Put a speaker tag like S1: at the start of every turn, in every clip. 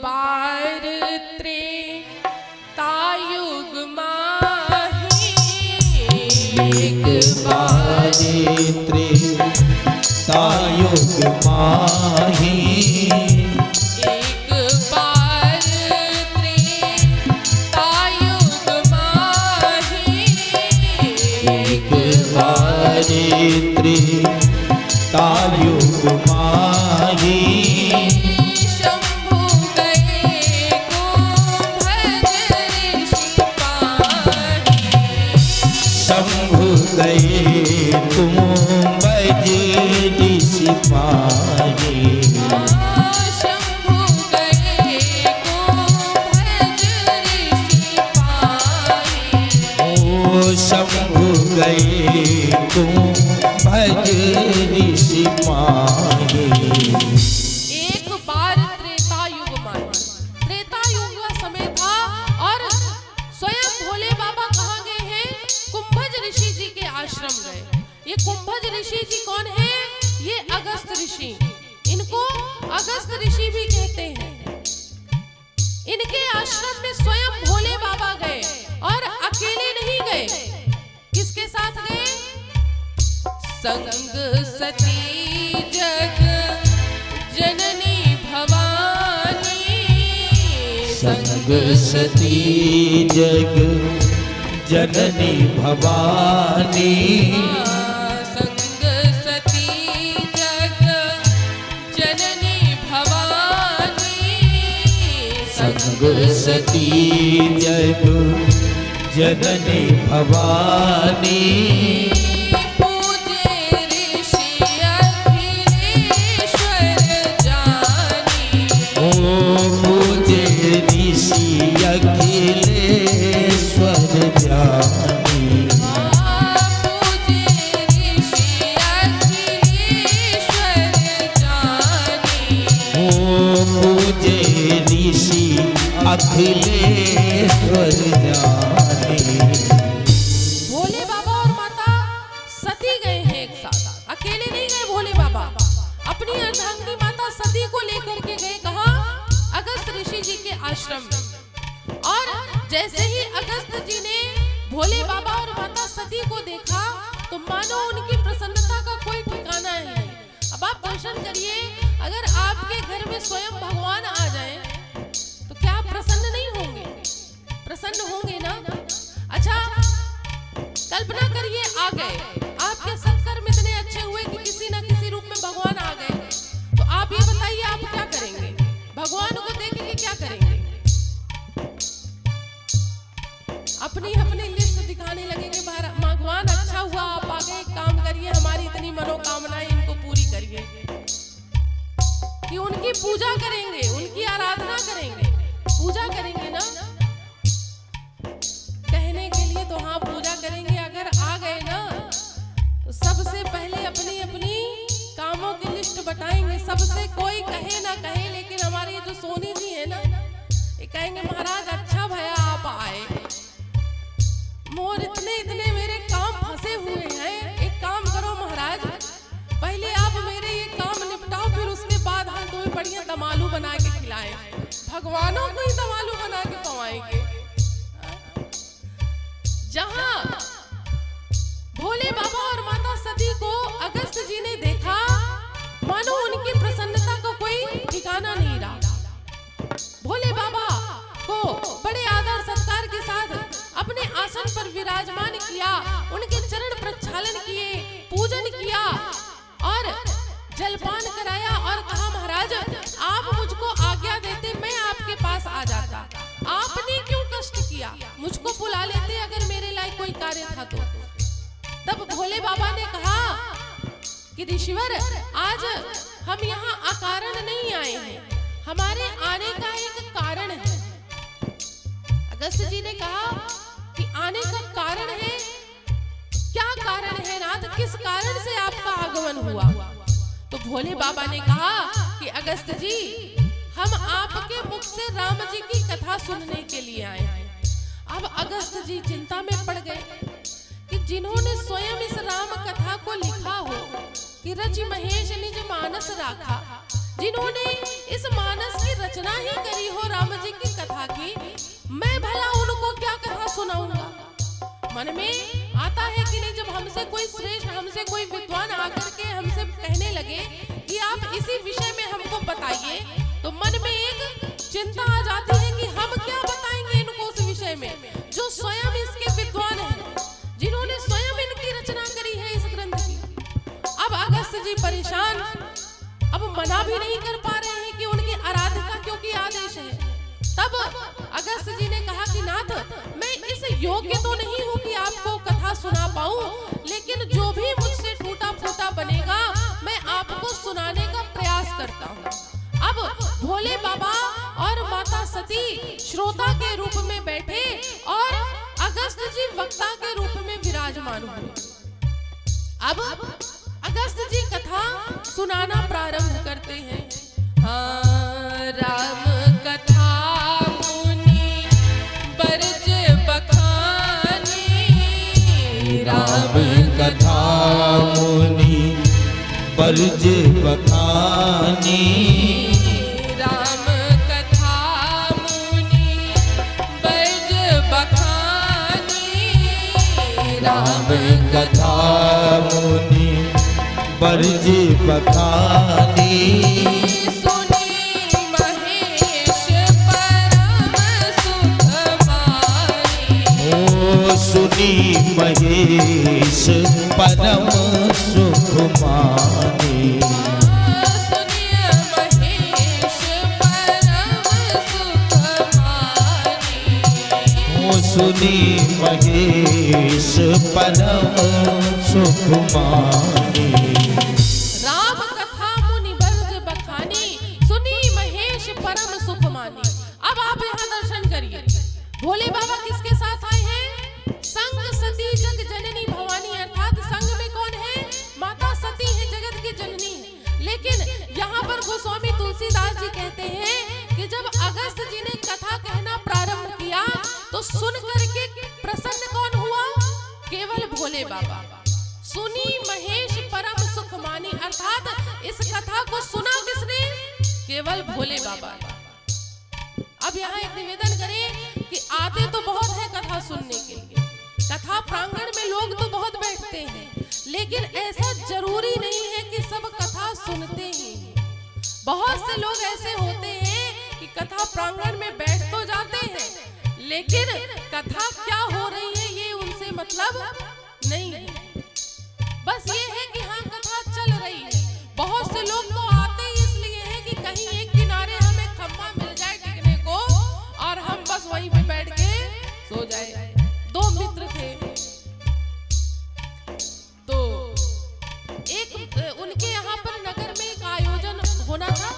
S1: बार त्रेतायुग माही,
S2: एक बार त्रेतायुग माही,
S1: एक बार त्रेतायुग माही,
S2: एक बार त्रेतायुग माही।
S1: शंभु गए कुंभज ऋषि पाही,
S2: शंभु गए कुंभज ऋषि पाही,
S1: शंभु गए कुंभज ऋषि पाही,
S2: ओ शंभु गए कुंभज ऋषि पाही।
S1: एक बार त्रेतायुग माही, त्रेतायुग का समय था और स्वयं भोले बाबा कहाँ गए हैं? कुंभज ऋषि जी के आश्रम गए। ये कुंभज ऋषि जी कौन है? ये अगस्त ऋषि, इनको अगस्त ऋषि भी कहते हैं। इनके आश्रम में स्वयं भोले बाबा गए और अकेले नहीं गए, किसके साथ गए? संग सती जग जननी भवानी,
S2: संग सती जग जननी भवानी,
S1: संग सती जग जननी भवानी,
S2: संग सती जग जननी भवानी,
S1: पूजे ऋषि अखिलेश्वर जानी,
S2: ओ पूजे ऋषि अखिलेश्वर जानी,
S1: पूजे ऋषि अखिलेश्वर जानी,
S2: ओ पूजे ऋषि अखिलेश्वर जानी।
S1: भोले बाबा और माता सती गए हैं एक साथ, अकेले नहीं गए भोले बाबा, अपनी अर्धांगिनी माता सती को लेकर के गए। कहाँ? अगस्त ऋषि जी के आश्रम में। और जैसे ही अगस्त जी ने भोले बाबा और माता सती को देखा तो मानो उनकी प्रसन्नता का कोई ठिकाना ही नहीं। अब आप दर्शन करिए, अगर आपके घर में स्वयं भगवान आ जाए तो क्या आप प्रसन्न नहीं होंगे? प्रसन्न होंगे ना? अच्छा, कल्पना करिए आ गए, आपके सत्कर्म इतने अच्छे हुए कि किसी न किसी रूप में भगवान आ गए, तो आप ये बताइए आप क्या करेंगे? भगवान को देख के क्या करेंगे? अपनी अपनी लिस्ट दिखाने लगेंगे, भगवान अच्छा हुआ आप आ गए, काम करिए, हमारी इतनी मनोकामनाएं इनको पूरी करिए। कि उनकी पूजा करेंगे, उनकी आराधना करेंगे, पूजा करेंगे ना? कहने के लिए तो हाँ पूजा करेंगे, अगर आ गए ना तो सबसे पहले अपनी अपनी कामों की लिस्ट बताएंगे। सबसे कोई कहे ना कहे, लेकिन हमारे ये जो सोनी जी है ना, ये कहेंगे महाराज अच्छा भया आप आए, मोर इतने इतने मेरे काम फंसे हुए हैं, एक काम करो महाराज, पहले आप मेरे ये काम निपटाओ, फिर उसके बाद हम तुम्हें बढ़िया दमालू बना के खिलाएं। भगवानों को ही दमालू बना के पवाएंगे। जहां भोले बाबा और माता सती को अगस्त जी ने देखा, मानो उनकी प्रसन्नता का कोई ठिकाना नहीं रहा। भोले बाबा को बड़े आदर सत्कार के साथ अपने आसन पर विराजमान किया, उनके चरण प्रक्षालन किए, पूजन किया और जलपान कराया और कहा महाराज आप मुझको आज्ञा देते मैं आपके पास आ जाता, आपने क्यों कष्ट किया, मुझको बुला लेते अगर मेरे लायक कोई कार्य था तो। तब भोले बाबा ने कहा कि ऋषिवर आज हम यहाँ अकारण नहीं आए हैं, हमारे आने का एक कारण है। अगस्त जी ने कहा कि आने का कारण है, क्या कारण है नाथ, किस कारण से आपका आगमन हुआ? तो भोले बाबा ने कहा कि अगस्त जी हम आपके मुख से राम जी की कथा सुनने के लिए आए हैं। अब अगस्त जी चिंता में पड़ गए कि जिन्होंने स्वयं इस राम कथा को लिखा हो कि रचि महेश निज मानस राखा, जिन्होंने इस मानस की रचना ही करी हो मन में आता है कि नहीं, जब हमसे कोई श्रेष्ठ, हमसे कोई विद्वान आकर के हमसे कहने लगे कि आप इसी विषय में हमको बताइए, तो मन में एक चिंता आ जाती है कि हम क्या बताएंगे इनको उस विषय में जो स्वयं इसके विद्वान हैं, जिन्होंने स्वयं इनकी रचना करी है इस ग्रंथ की। अब अगस्त्य जी परेशान, अब मना भी नहीं कर पा रहे हैं कि उनकी आराधना क्योंकि आदेश है। तब अगस्त्य जी ने कहा कि नाथ, मैं इस योग्य तो नहीं हूँ कि आपको कथा सुना पाऊं, लेकिन जो भी मुझसे टूटा फूटा बनेगा मैं आपको सुनाने का प्रयास करता हूँ। अब भोले बाबा और माता सती श्रोता के रूप में बैठे और अगस्त्य जी वक्ता के रूप में विराजमान हुए। अब अगस्त्य जी कथा सुनाना प्रारंभ करते हैं। हाँ, राम कथा मुनि बरज बखानी,
S2: राम कथा मुनि बरज बखानी,
S1: राम कथा मुनि बरज बखानी,
S2: राम कथा मुनि बरज बखानी,
S1: सुनी महेश परम सुख मानी,
S2: ओ सुनी महेश परम सुख मानी,
S1: सुनिए महेश परम सुख मानी,
S2: ओ सुनी महेश परम सुख मानी।
S1: राम कथा मुनि बरज बखानी, सुनी महेश परम सुख मानी। अब आप यहाँ दर्शन करिए, भोले बाबा किसके साथ आए हैं? संग सती जग जननी भवानी, अर्थात संग में कौन है? माता सती है, जगत की जननी है। लेकिन यहाँ पर गोस्वामी तुलसीदास जी कहते हैं कि जब अगस्त्य जी ने कथा कहना प्रारंभ किया तो सुन करके प्रसन्न कौन हुआ? केवल भोले बाबा। सुनी महेश परम सुख मानी, अर्थात इस कथा को सुना किसने? केवल भोले बाबा। अब यहाँ एक निवेदन करें कि आते तो बहुत है कथा सुनने के लिए, कथा प्रांगण में लोग तो बहुत बैठते हैं, लेकिन ऐसा जरूरी नहीं है कि सब कथा सुनते ही हैं। बहुत से लोग ऐसे होते हैं कि कथा प्रांगण में बैठ तो जाते हैं, लेकिन कथा क्या हो रही है ये उनसे मतलब नहीं है। बस ये है कि हाँ कथा चल रही है। बहुत से लोग तो आते ही इसलिए हैं कि कहीं एक किनारे हमें खम्मा मिल जाए टिकने को और हम बस वहीं पे बैठ के सो जाए। दो मित्र थे, तो एक उनके यहाँ पर नगर में एक आयोजन होना था,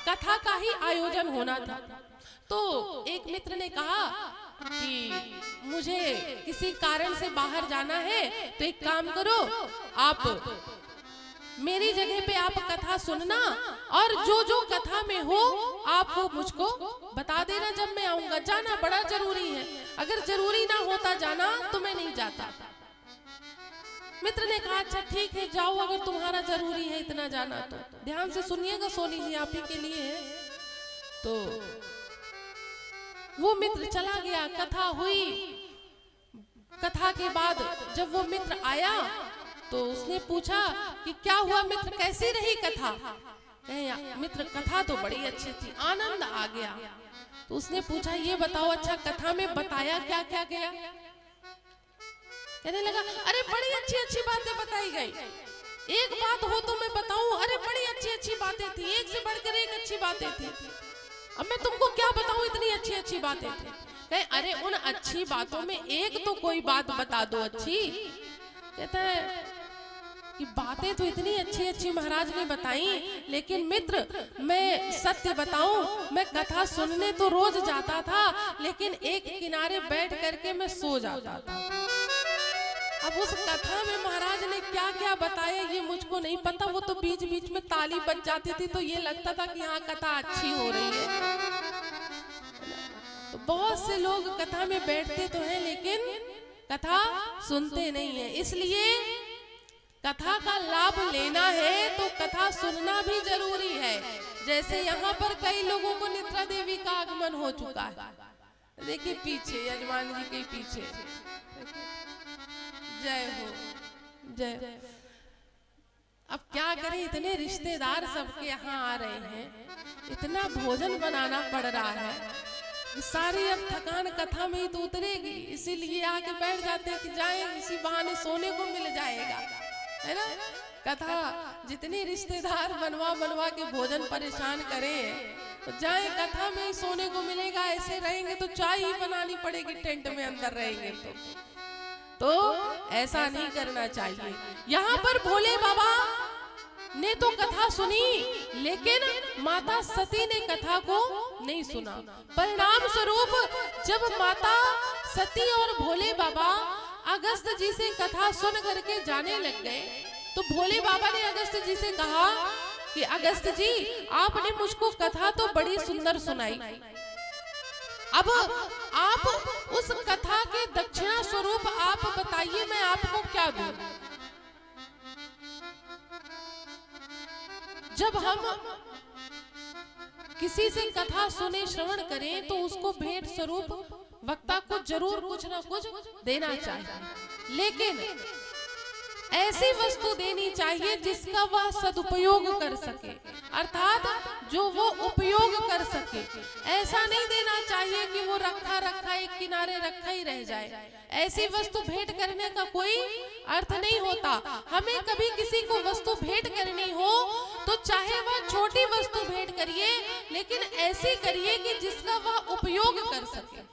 S1: कथा का ही आयोजन होना था। तो एक मित्र ने कहा कि मुझे किसी कारण से बाहर जाना है, तो एक काम करो, आप मेरी जगह पे आप कथा सुनना और जो जो कथा में हो आप वो मुझको बता देना जब मैं आऊंगा। जाना बड़ा जरूरी है, अगर जरूरी ना होता जाना तो मैं नहीं जाता। मित्र ने कहा अच्छा ठीक है जाओ, अगर तुम्हारा जरूरी है इतना जाना तो। ध्यान से सुनिएगा, सोनी जी आप ही के लिए है। तो वो मित्र चला गया, कथा हुई। कथा के बाद जब वो मित्र आया तो उसने पूछा कि क्या हुआ मित्र, कैसी रही कथा? कहे मित्र कथा तो बड़ी अच्छी थी, आनंद आ गया। तो उसने पूछा ये बताओ अच्छा कथा में बताया क्या क्या गया? कहने लगा अरे बड़ी अच्छी अच्छी बातें बताई गई। एक बात हो तो मैं बताऊं, अरे बड़ी अच्छी अच्छी बातें थी, एक से बढ़कर एक अच्छी बातें थी। अब मैं तुमको क्या बताऊं, इतनी अच्छी अच्छी बातें थी। कहे अरे उन अच्छी बातों में एक तो कोई बात बता दो अच्छी। कहता है कि बातें तो इतनी अच्छी अच्छी महाराज ने बताई, लेकिन मित्र मैं सत्य बताऊं, मैं कथा सुनने तो रोज जाता था, लेकिन एक किनारे बैठ करके मैं सो जाता था। अब उस कथा में महाराज ने क्या क्या बताया ये मुझको नहीं पता, वो तो बीच बीच में ताली बज जाती थी तो ये लगता था कि हाँ कथा अच्छी हो रही है। तो बहुत से लोग कथा में बैठते तो हैं लेकिन कथा सुनते नहीं है। इसलिए कथा का लाभ लेना है तो कथा सुनना भी जरूरी है। जैसे यहाँ पर कई लोगों को निद्रा देवी का आगमन हो चुका है, देखिए पीछे यजमान जी के पीछे, जय हो जय। अब क्या करें, इतने रिश्तेदार सबके यहाँ आ रहे हैं, इतना भोजन बनाना पड़ रहा है, सारी अब थकान कथा में ही तो उतरेगी, इसीलिए आके बैठ जाते हैं कि जाएं इसी बहाने सोने को मिल जाएगा, है ना। कथा जितने रिश्तेदार बनवा बनवा के भोजन परेशान करें, तो जाए कथा में ही सोने को मिलेगा। ऐसे रहेंगे तो चाय ही बनानी पड़ेगी, टेंट में अंदर रहेंगे तो ऐसा नहीं करना चाहिए। यहाँ पर भोले बाबा ने तो कथा सुनी, लेकिन माता सती ने कथा को नहीं सुना। परिणाम स्वरूप जब माता सती और भोले बाबा अगस्त जी से कथा सुन करके जाने लग गए, तो भोले बाबा ने अगस्त जी से कहा कि अगस्त जी, आपने मुझको कथा तो बड़ी सुंदर सुनाई, अब आप उस कथा के दक्षिणा स्वरूप आप बताइए मैं आपको क्या दूं। जब हम किसी से कथा सुने श्रवण करें तो उसको भेंट स्वरूप वक्ता को जरूर कुछ ना कुछ देना चाहिए, लेकिन ऐसी वस्तु देनी चाहिए जिसका वह सदुपयोग कर सके, अर्थात जो वो उपयोग कर सके। ऐसा नहीं देना चाहिए कि वो रखा रखा एक किनारे रखा ही रह जाए। ऐसी वस्तु भेंट करने का कोई अर्थ नहीं होता। हमें कभी किसी को वस्तु भेंट करनी हो तो चाहे वह छोटी वस्तु भेंट करिए, लेकिन ऐसी करिए कि जिसका वह उपयोग कर सके।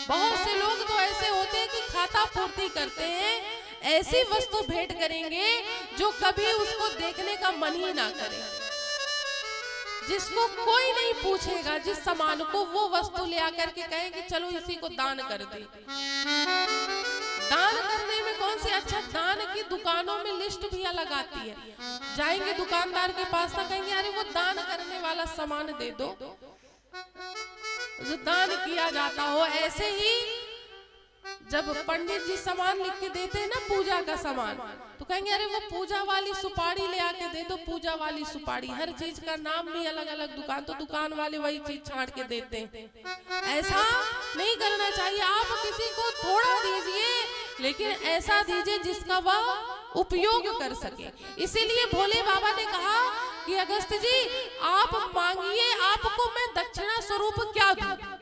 S1: बहुत से लोग तो ऐसे होते हैं कि खाता पूर्ति करते हैं, ऐसी वस्तु भेंट करेंगे जो कभी उसको देखने का मन ही ना करे, जिसको कोई नहीं पूछेगा, जिस सामान को वो वस्तु ले आकर के कहे कि चलो इसी को दान कर दे। दान करने में कौन सी, अच्छा दान की दुकानों में लिस्ट भी अलग आती है, जाएंगे दुकानदार के पास ना, कहेंगे अरे वो दान करने वाला सामान दे दो, जो दान किया जाता हो। ऐसे ही जब पंडित जी सामान लिख के देते हैं ना, पूजा का सामान, तो कहेंगे अरे वो पूजा वाली सुपारी ले आके दे दो, पूजा वाली सुपारी। हर चीज का नाम भी अलग अलग दुकान, तो दुकान वाले वही चीज छांट के देते हैं। ऐसा नहीं करना चाहिए। आप किसी को थोड़ा दीजिए, लेकिन ऐसा दीजिए जिसका वह उपयोग कर सके। इसीलिए भोले बाबा ने कहा कि अगस्त जी आप मांगिए, आपको मैं दक्षिणा स्वरूप क्या दूं।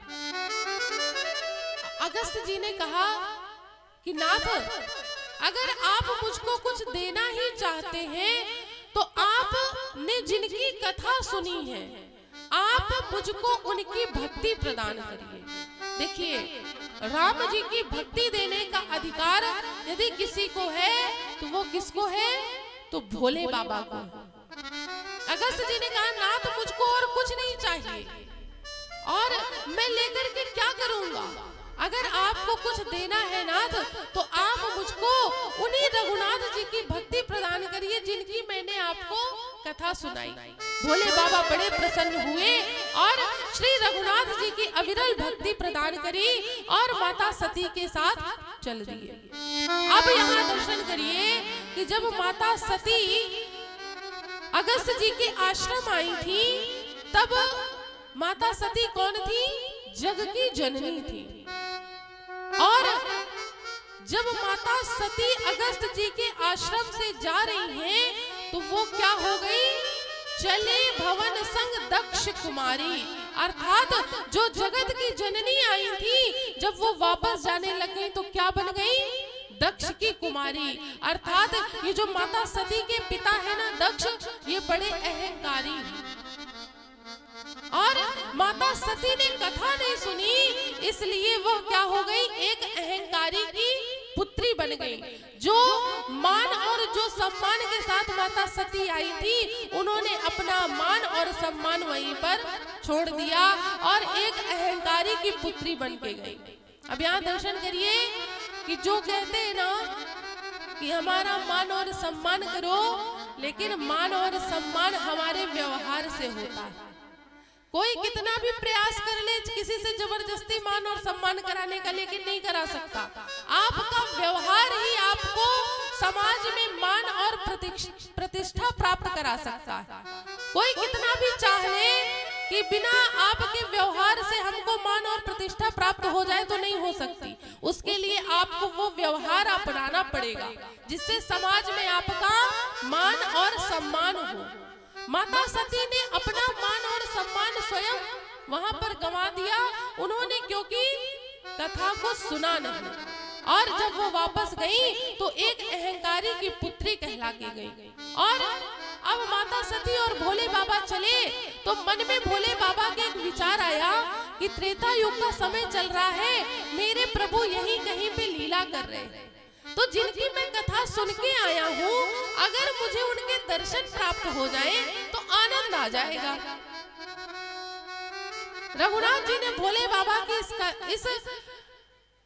S1: अगस्त जी ने कहा कि नाथ, अगर आप मुझको कुछ देना ही चाहते हैं तो आपने जिनकी कथा सुनी है, आप मुझको उनकी भक्ति प्रदान करिए। देखिए, राम जी की भक्ति देने का अधिकार यदि किसी को है तो वो किसको है, तो भोले बाबा को। अगस्त जी ने कहा नाथ, मुझको और कुछ नहीं चाहिए, और मैं लेकर के क्या करूंगा। अगर आपको कुछ देना है नाथ, तो आप मुझको उन्हीं रघुनाथ जी की भक्ति प्रदान करिए जिनकी मैंने आपको कथा सुनाई। भोले बाबा बड़े प्रसन्न हुए और श्री रघुनाथ जी की अविरल भक्ति प्रदान करी और माता सती के साथ चल दिए। अब यहाँ दर्शन करिए कि जब माता सती अगस्त जी के आश्रम आई थी, तब माता सती कौन थी, जग की जननी थी। और जब माता सती अगस्त जी के आश्रम से जा रही हैं, तो वो क्या हो गई, चले भवन संग दक्ष कुमारी, अर्थात जो जगत की जननी आई थी, जब वो वापस जाने लग गई तो क्या बन गई, दक्ष की कुमारी। अर्थात ये जो माता सती के पिता है ना दक्ष, ये बड़े अहंकारी हैं। और माता सती ने कथा नहीं सुनी, इसलिए वह क्या हो गई, एक अहंकारी की पुत्री बन गई। जो मान और जो सम्मान के साथ माता सती आई थी, उन्होंने अपना मान और सम्मान वहीं पर छोड़ दिया और एक अहंकारी की पुत्री बन के गई। अब यहाँ दर्शन करिए कि जो कहते हैं ना कि हमारा मान और सम्मान करो, लेकिन मान और सम्मान हमारे व्यवहार से होता है। कोई कितना भी प्रयास कर ले किसी से जबरदस्ती मान और सम्मान कराने का, लेकिन नहीं करा सकता। आपका व्यवहार ही आपको समाज में मान और प्रतिष्ठा प्राप्त करा सकता है। कोई कितना भी चाह ले कि बिना आपके व्यवहार से हमको मान और प्रतिष्ठा प्राप्त हो जाए तो नहीं हो सकती। उसके लिए आपको वो व्यवहार अपनाना पड़ेगा जिससे समाज में आपका मान और सम्मान हो। माता सती ने अपना मान और सम्मान स्वयं वहां पर गंवा दिया, उन्होंने क्योंकि कथा को सुना नहीं। और जब वो वापस गई तो एक अहंकारी की पुत्री कहला के गई। और अब माता सती और भोले बाबा चले तो मन में भोले बाबा के एक विचार आया कि त्रेता युग का समय चल रहा है, मेरे प्रभु यहीं कहीं पे लीला कर रहे हैं, तो जिनकी मैं कथा सुन के आया हूँ, अगर मुझे उनके दर्शन प्राप्त हो जाए तो आनंद आ जाएगा। रघुनाथ जी ने भोले बाबा की इस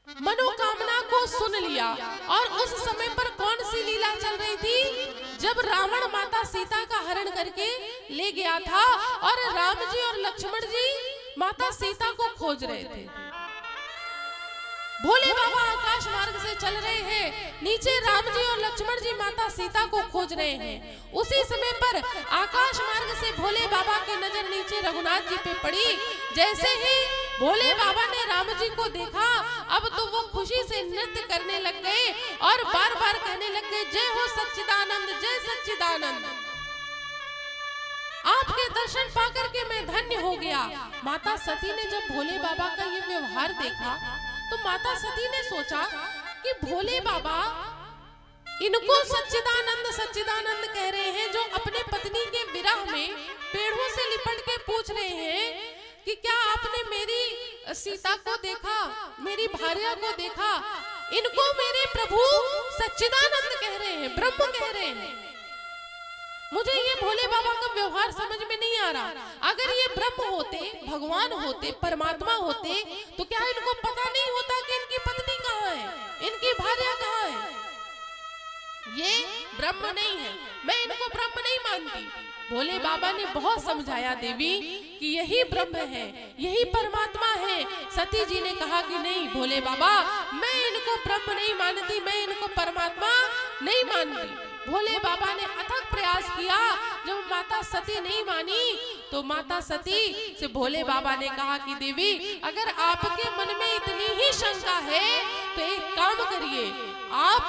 S1: मनोकामना को सुन लिया। और उस समय पर कौन सी लीला चल रही थी? जब रावण माता सीता का हरण करके ले गया था और राम जी और लक्ष्मण जी माता सीता को खोज रहे थे। भोले बाबा आकाश मार्ग से चल रहे हैं, नीचे राम जी और लक्ष्मण जी माता सीता को खोज रहे हैं। उसी समय पर आकाश मार्ग से भोले बाबा की नजर नीचे रघुनाथ जी पे पड़ी। जैसे ही भोले बाबा ने राम जी को देखा, अब तो वो खुशी से नृत्य करने लग गए और बार बार कहने लग गए, जय हो सच्चिदानंद, जय सच्चिदानंद, आपके दर्शन पाकर के मैं धन्य हो गया। माता सती ने जब भोले बाबा का ये व्यवहार देखा तो माता सती ने सोचा कि भोले बाबा इनको सच्चिदानंद सच्चिदानंद कह रहे हैं, जो अपने पत्नी के विरह में पेड़ों से लिपट के पूछ रहे हैं कि क्या आपने मेरी सीता को देखा, मेरी भार्या को देखा। इनको मेरे प्रभु सच्चिदानंद कह रहे हैं, ब्रह्म कह रहे हैं। मुझे ये भोले बाबा का व्यवहार समझ में नहीं आ रहा। अगर ये ब्रह्म होते, भगवान होते, परमात्मा होते, तो क्या इनको पता नहीं होता कि इनकी पत्नी कहाँ है, इनकी भार्या कहाँ है? ये ब्रह्म नहीं है, मैं इनको ब्रह्म नहीं मानती। भोले बाबा ने बहुत समझाया देवी कि यही ब्रह्म है, यही परमात्मा है। सती जी ने कहा कि नहीं भोले बाबा, मैं इनको ब्रह्म नहीं मानती, मैं इनको परमात्मा नहीं मानती। भोले बाबा ने अथक प्रयास किया। जब माता सती नहीं मानी तो माता सती से भोले बाबा ने कहा कि देवी, अगर आपके मन में इतनी ही शंका है तो एक काम करिए, आप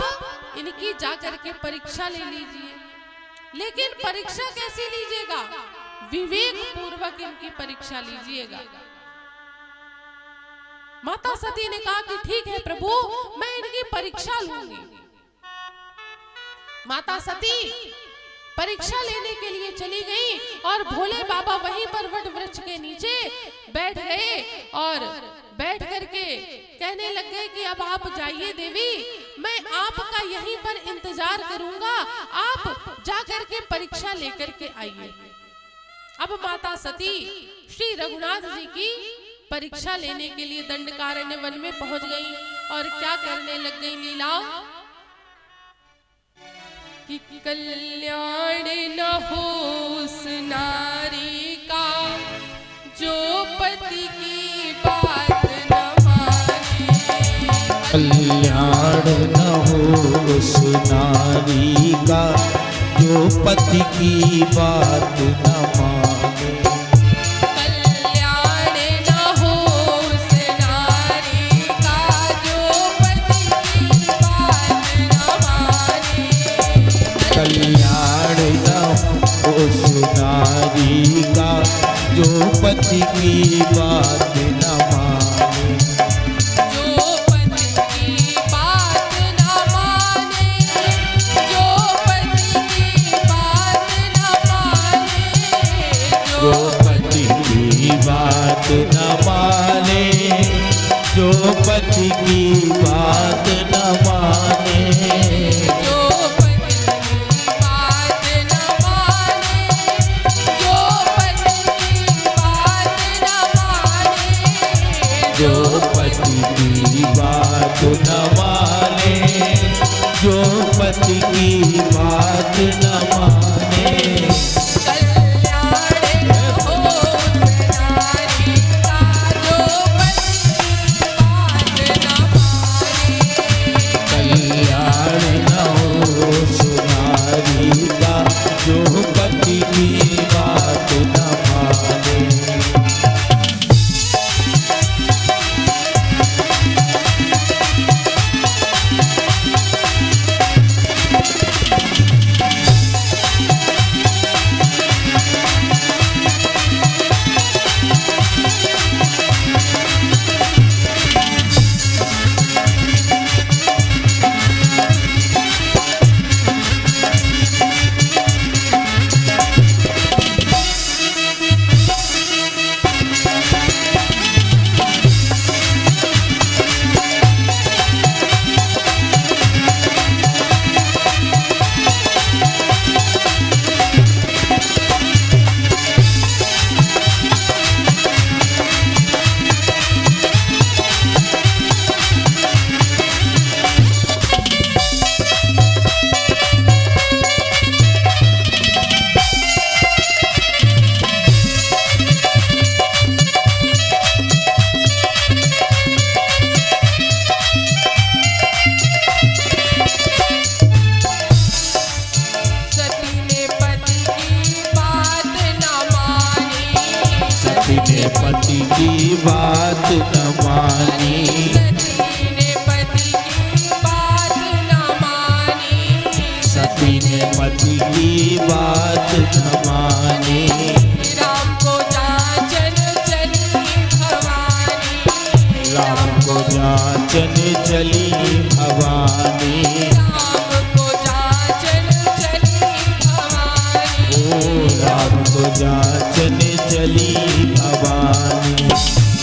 S1: इनकी जाकर के परीक्षा ले लीजिए। लेकिन परीक्षा कैसी लीजिएगा? विवेक पूर्वक इनकी परीक्षा लीजिएगा। माता सती ने कहा कि ठीक है प्रभु, मैं इनकी परीक्षा लूंगी। माता सती परीक्षा लेने के लिए चली गई और भोले बाबा वहीं पर वट वृक्ष के नीचे बैठ गए और बैठ करके कहने लग गए कि अब आप जाइए देवी, मैं आपका यहीं पर इंतजार करूंगा, आप जा करके परीक्षा लेकर के आइए। अब माता सती श्री रघुनाथ जी की परीक्षा लेने के लिए दंडकारण्य वन में पहुंच गई और क्या करने लग गई लीला कि कल्याण न हो उस नारी का जो पति की बात न माने।
S2: कल्याण न हो उस नारी का जो पति की बात न माने।
S1: कल्याण न हो उस नारी का जो पति की बात न माने।
S2: कल्याण न हो उस नारी का जो पति की बात न माने।
S1: जो पति की बात न माने, जो पति की बात न माने,
S2: जो पति की बात न माने, जो पति की बात न माने। जो पति की बात न माने, जो पति की बात न माने। कल्याण न हो उस नारी का जो पति की बात न माने। ने पति की बात न मानी,
S1: सती ने पति की बात न मानी।
S2: राम को जाचन चली भवानी,
S1: राम को जाचन चली भवानी, राम को जाचन चली भवानी।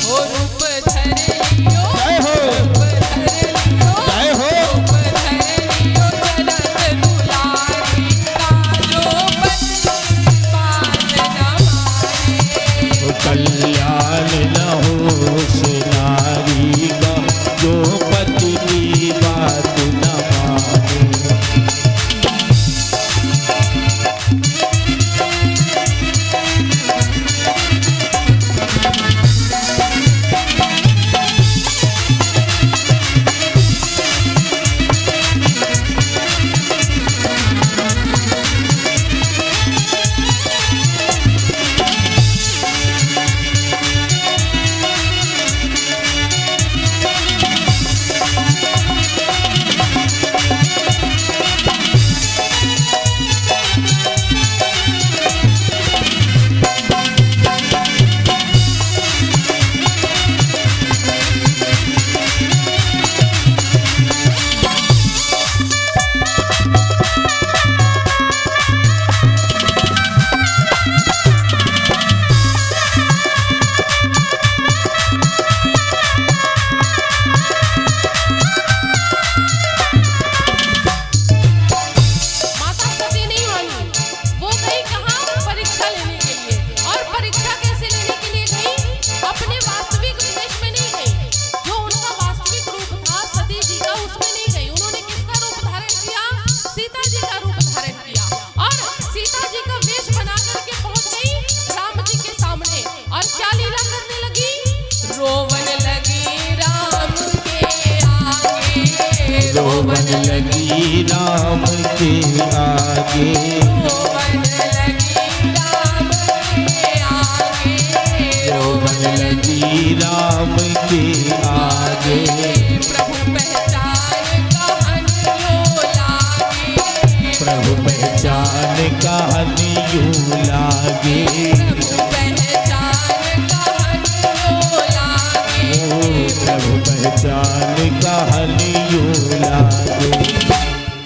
S2: ओ रूप धर लियो,
S1: जय हो,
S2: रूप धर लियो,
S1: जय हो।
S2: रूप धर लियो चलत दुलारी, काजो पति बात न माने।
S1: तो कल्याण न हो उस नारी का जो पति की बात न माने। रोवन लगी राम के आगे,
S2: रोवन लगी राम के आगे,
S1: रोवन लगी राम के आगे।
S2: प्रभु पहचान कहानियों लागे,
S1: प्रभु पहचान कहानियों लागे,
S2: प्रभु पहचान कहानियों लागे,
S1: प्रभु पहचान कहानियों लागे।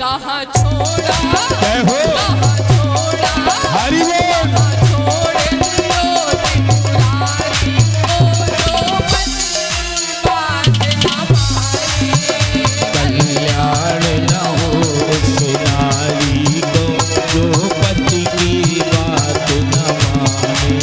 S2: कहाँ छोड़ा,
S1: जय हो,
S2: कहाँ छोड़ा,
S1: हरि बोल।
S2: कहाँ छोड़ दियो त्रिपुरारी, ओ जो पति बात न माने।
S1: कल्याण न हो उस नारी को जो पति की बात न माने।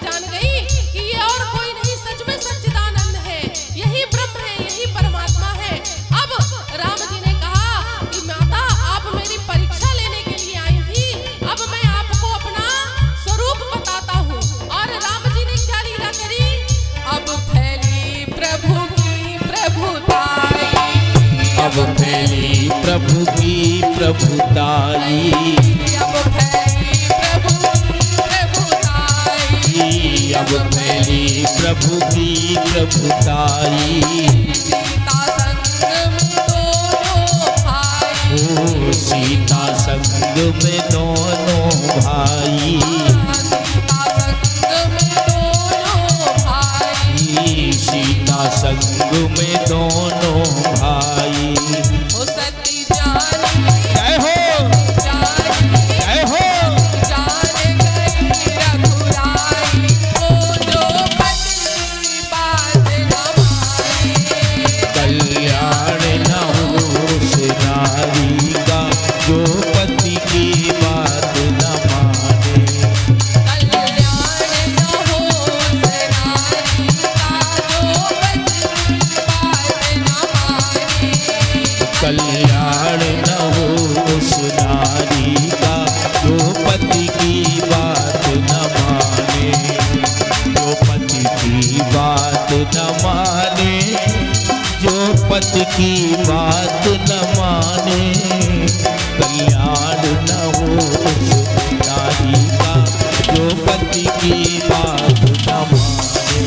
S1: जान गई कि ये और कोई नहीं, सच में सच्चिदानंद है, यही ब्रह्म है, यही परमात्मा है। अब राम जी ने कहा कि माता आप मेरी परीक्षा लेने के लिए आई थी, अब मैं आपको अपना स्वरूप बताता हूँ। और राम जी ने क्या लीला करी, अब फैली प्रभु की प्रभुताई,
S2: अब फैली प्रभु की प्रभुताई,
S1: अब फैली प्रभु की प्रभुताई,
S2: अब फैली प्रभु की प्रभुताई।
S1: सीता संग में दोनों भाई,
S2: ओ सीता संग में दोनों भाई,
S1: सीता संग में दोनों भाई,
S2: सीता संग में दोनों भाई।
S1: ओ सती जानी
S2: जय हो,
S1: जानी
S2: जय हो।
S1: जान गई रघुराई, ओ जो पति बात न माने,
S2: कल्याण न हो उस नारी का जो पति की बात न माने,
S1: कल्याण न हो उस नारी का जो पति बात न माने,
S2: कल्याण न हो उस नारी का जो पति की बात न माने, जो पति की बात न माने, जो पति की बात न माने, कल्याण न हो उस नारी का जो पति की बात न माने,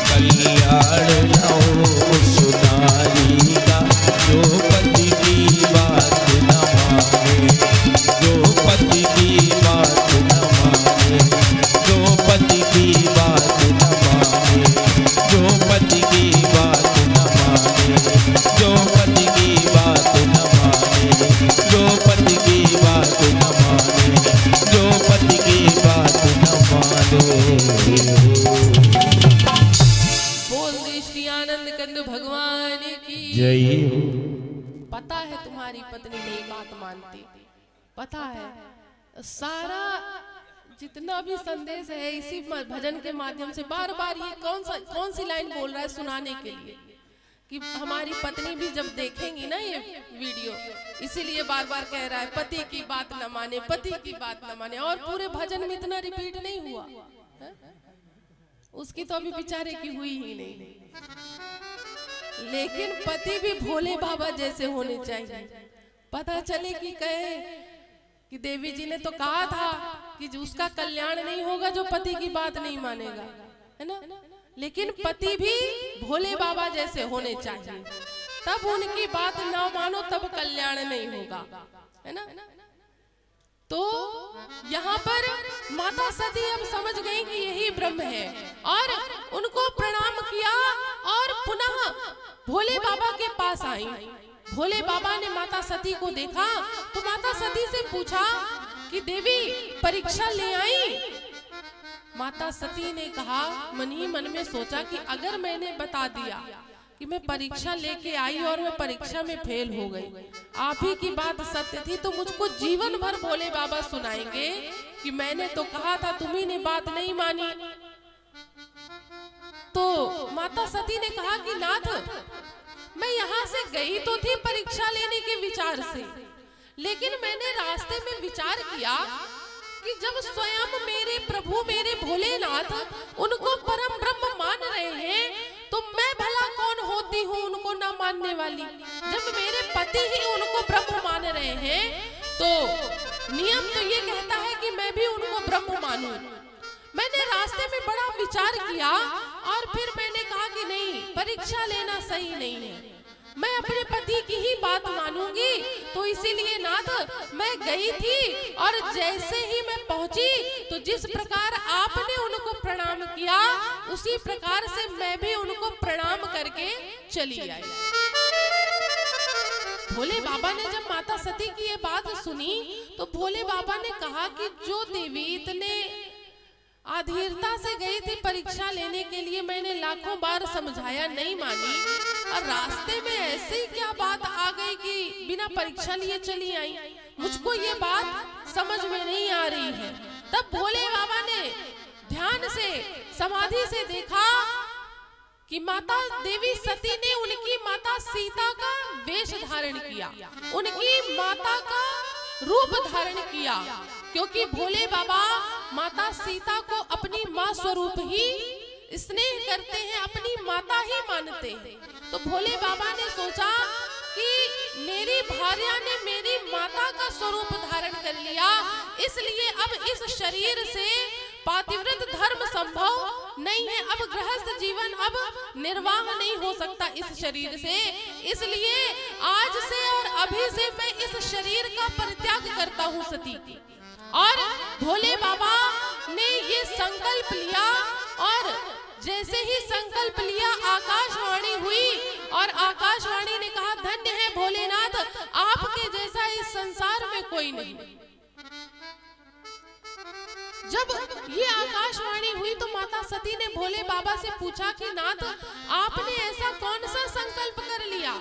S2: कल्याण न हो उस नारी का जो पति की बात न माने, जो पति की बात न माने, जो पति की बात न माने, जो पति की बात न माने, जो पति की बात न माने, जो पति की बात न माने, जो पति की बात न माने।
S1: बोल दे श्री आनंद कंद भगवान की
S2: जय हो।
S1: पता है तुम्हारी पत्नी नहीं बात मानती, पता है सारा जितना भी संदेश है इसी भजन के माध्यम से बार बार ये कौन सी लाइन बोल रहा है सुनाने के लिए कि हमारी पत्नी भी जब देखेंगी ना ये वीडियो, इसीलिए बार बार कह रहा है पति की बात न माने, पति की बात न माने। और पूरे भजन में इतना रिपीट नहीं हुआ है? उसकी तो अभी बेचारे की हुई ही नहीं, लेकिन पति भी भोले बाबा जैसे होने चाहिए। पता चले कि कहे कि देवी जी ने तो कहा था कि उसका कल्याण नहीं होगा जो पति की बात नहीं मानेगा, है ना। लेकिन पति भी भोले बाबा जैसे होने चाहिए, तब उनकी बात ना मानो तब कल्याण नहीं होगा, है ना। तो यहाँ पर माता सती अब समझ गई कि यही ब्रह्म है और उनको प्रणाम किया और पुनः भोले बाबा के पास आई। भोले बाबा ने माता सती को देखा तो माता सती से पूछा कि देवी परीक्षा ले आई। माता सती ने कहा, मन ही मन में सोचा कि अगर मैंने बता दिया कि मैं परीक्षा लेके आई और मैं परीक्षा में फेल हो गई, आप ही की बात सत्य थी, तो मुझको जीवन भर भोले बाबा सुनाएंगे कि मैंने तो कहा था, तुम्ही ने बात नहीं मानी। तो माता सती ने कहा कि नाथ, मैं यहाँ से गई तो थी परीक्षा लेने के विचार से, लेकिन मैंने रास्ते में विचार किया कि जब स्वयं मेरे प्रभु मेरे भोलेनाथ उनको परम ब्रह्म मान रहे हैं, तो मैं भला कौन होती हूँ उनको न मानने वाली। जब मेरे पति ही उनको ब्रह्म मान रहे हैं, तो नियम तो ये कहता है कि मैं भी उनको ब्रह्म मानूं। मैंने रास्ते में बड़ा विचार किया और फिर मैंने कहा कि नहीं, परीक्षा लेना सही नहीं है, मैं अपने पति की ही बात मानूंगी। तो इसीलिए नाथ मैं गई थी और जैसे ही मैं पहुंची तो जिस प्रकार आपने उनको प्रणाम किया उसी प्रकार से मैं भी उनको प्रणाम करके चली आई। भोले बाबा ने जब माता सती की ये बात सुनी तो भोले बाबा ने कहा कि जो देवी इतने अधीरता से गई थी परीक्षा लेने के लिए, मैंने लाखों बार समझाया नहीं मानी, और रास्ते में ऐसे ही क्या बात आ गई कि बिना परीक्षा लिए चली आई, मुझको ये बात समझ में नहीं आ रही है। तब भोले बाबा ने ध्यान से समाधि से देखा कि माता देवी सती ने उनकी माता सीता का वेश धारण किया, उनकी माता का रूप धारण किया, क्योंकि भोले बाबा माता सीता को अपनी मां स्वरूप ही स्नेह करते हैं, अपनी माता ही मानते हैं। तो भोले बाबा ने सोचा कि मेरी भार्या ने मेरी माता का स्वरूप धारण कर लिया, इसलिए अब इस शरीर से पातिव्रत धर्म संभव नहीं है, अब गृहस्थ जीवन अब निर्वाह नहीं हो सकता इस शरीर से, इसलिए आज से और अभी से मैं इस शरीर का परित्याग करता हूँ सती की। और भोले बाबा ने ये संकल्प लिया, और जैसे ही संकल्प लिया आकाशवाणी हुई, और आकाशवाणी ने कहा धन्य है भोलेनाथ, आपके जैसा इस संसार में कोई नहीं। जब ये आकाशवाणी हुई तो माता सती ने भोले बाबा से पूछा कि नाथ आपने ऐसा कौन सा संकल्प कर लिया।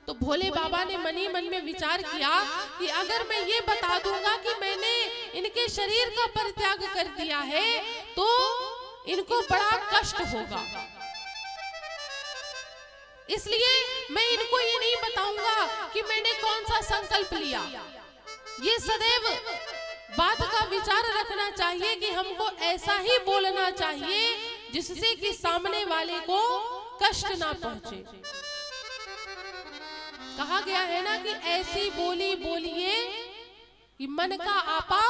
S1: तो भोले बाबा ने मनी मन में विचार किया कि अगर मैं ये बता दूंगा कि मैंने इनके शरीर का परित्याग कर दिया है तो इनको बड़ा कष्ट होगा, इसलिए मैं इनको ये नहीं बताऊंगा कि मैंने कौन सा संकल्प लिया। ये सदैव बात का विचार रखना चाहिए कि हमको ऐसा ही बोलना चाहिए जिससे कि सामने वाले को कष्ट ना पहुंचे। कहा गया है ना कि ऐसी बोली बोलिए कि मन का आपा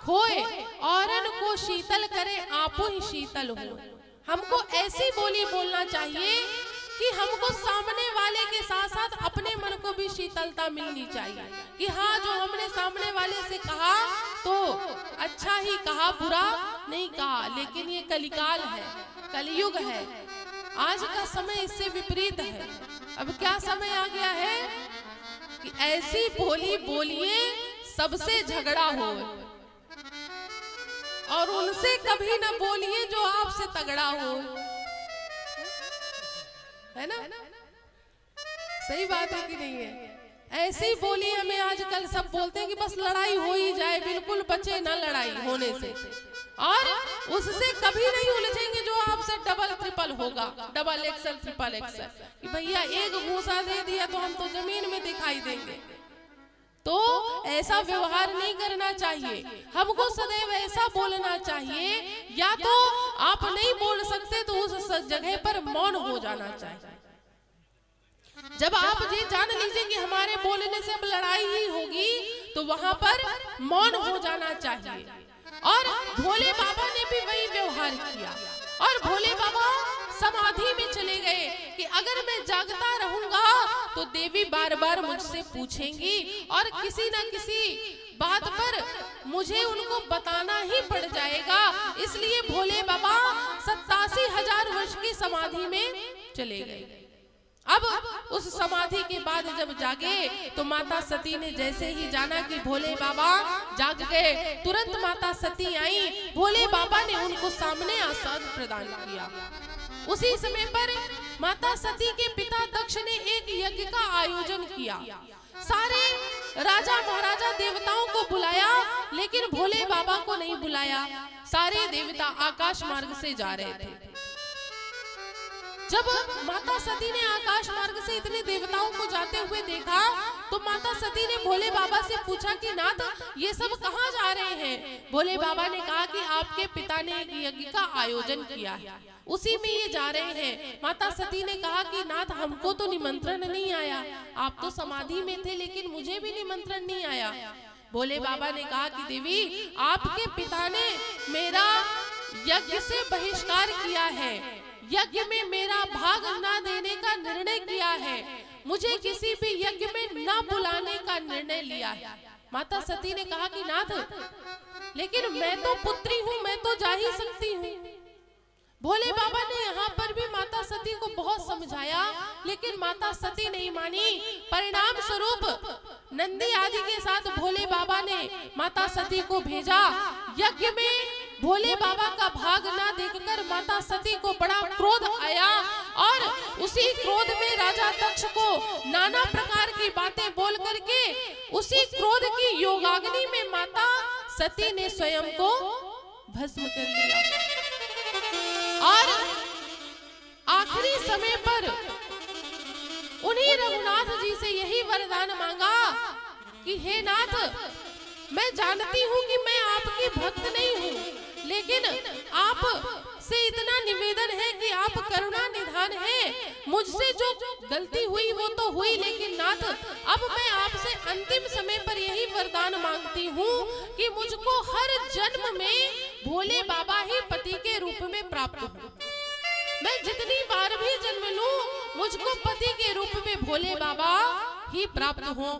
S1: खोए, औरन को शीतल करे आपो ही शीतल हो। हमको ऐसी बोली बोलना चाहिए कि हमको सामने वाले के साथ साथ अपने मन को भी शीतलता मिलनी चाहिए कि हाँ जो हमने सामने वाले से कहा तो अच्छा ही कहा, बुरा नहीं कहा। लेकिन ये कलिकाल है, कलयुग है, आज का समय इससे विपरीत है। अब क्या समय आ गया है कि ऐसी बोली बोलिए सबसे झगड़ा हो, और उनसे कभी ना बोलिए जो आपसे तगड़ा हो, है ना? सही बात है कि नहीं है? ऐसी बोली हमें आजकल सब बोलते हैं कि बस लड़ाई हो ही जाए, बिल्कुल बचे ना लड़ाई होने से, और उससे कभी नहीं उलझेंगे जो आपसे डबल ट्रिपल होगा, डबल एक्सल ट्रिपल एक्सल, कि भैया एक घूसा दे दिया तो हम तो जमीन में दिखाई देंगे। तो ऐसा व्यवहार नहीं करना चाहिए, हमको सदैव ऐसा बोलना चाहिए, या तो आप नहीं बोल सकते तो उस जगह पर मौन हो जाना चाहिए। जब आप ये जान लीजिए कि हमारे बोलने से अब लड़ाई ही होगी तो वहां पर मौन हो जाना चाहिए। और भोले बाबा ने भी वही व्यवहार किया, और भोले बाबा समाधि में चले गए कि अगर मैं जागता रहूंगा तो देवी बार बार मुझसे पूछेंगी और किसी न किसी बात पर मुझे उनको बताना ही पड़ जाएगा। इसलिए भोले बाबा 87,000 वर्ष की समाधि में चले गए। अब उस समाधि के बाद जब जागे तो माता सती ने जैसे ही जाना कि भोले बाबा जाग गए, तुरंत माता सती आई, भोले बाबा ने उनको सामने आसन प्रदान किया। उसी समय पर माता सती के पिता दक्ष ने एक यज्ञ का आयोजन किया, सारे राजा महाराजा देवताओं को बुलाया, लेकिन भोले बाबा को नहीं बुलाया। सारे देवता आकाश मार्ग से जा रहे थे। जब माता सती ने आकाश मार्ग से इतने देवताओं को जाते हुए देखा तो माता सती ने भोले बाबा से पूछा कि नाथ ये सब कहाँ जा रहे हैं। भोले बाबा ने कहा कि आपके पिता ने एक यज्ञ का आयोजन किया है, उसी में ये जा रहे हैं। माता सती ने कहा कि नाथ हमको तो निमंत्रण नहीं आया, आप तो समाधि में थे लेकिन मुझे भी निमंत्रण नहीं आया। भोले बाबा ने कहा कि देवी आपके पिता ने मेरा यज्ञ से बहिष्कार किया है, यज्ञ में मेरा भाग ना देने का निर्णय किया है, मुझे किसी भी यज्ञ में ना बुलाने का निर्णय लिया है। माता सती ने कहा कि नाथ लेकिन मैं तो पुत्री हूँ, मैं तो जा ही सकती हूँ। भोले बाबा ने यहाँ पर भी माता सती को बहुत समझाया, लेकिन माता सती नहीं मानी। परिणाम स्वरूप नंदी आदि के साथ भोले बाबा ने माता सती को भेजा। यज्ञ में भोले बाबा का भाग ना देखकर माता सती को बड़ा क्रोध आया, और उसी क्रोध में राजा दक्ष को नाना प्रकार की बातें बोल करके उसी क्रोध की योगाग्नि में माता सती ने स्वयं को भस्म कर लिया। और आखिरी समय पर उन्हीं रघुनाथ जी से यही वरदान मांगा कि हे नाथ, मैं जानती हूं कि मैं आपकी भक्त नहीं हूं, लेकिन आप से इतना निवेदन है कि आप करुणा निधान हैं। मुझसे जो गलती हुई वो तो हुई, लेकिन नाथ अब मैं आपसे अंतिम समय पर यही वरदान मांगती हूँ कि मुझको हर जन्म में भोले बाबा ही पति के रूप में प्राप्त हो। मैं जितनी बार भी जन्म लूं, मुझको पति के रूप में भोले बाबा ही प्राप्त हो।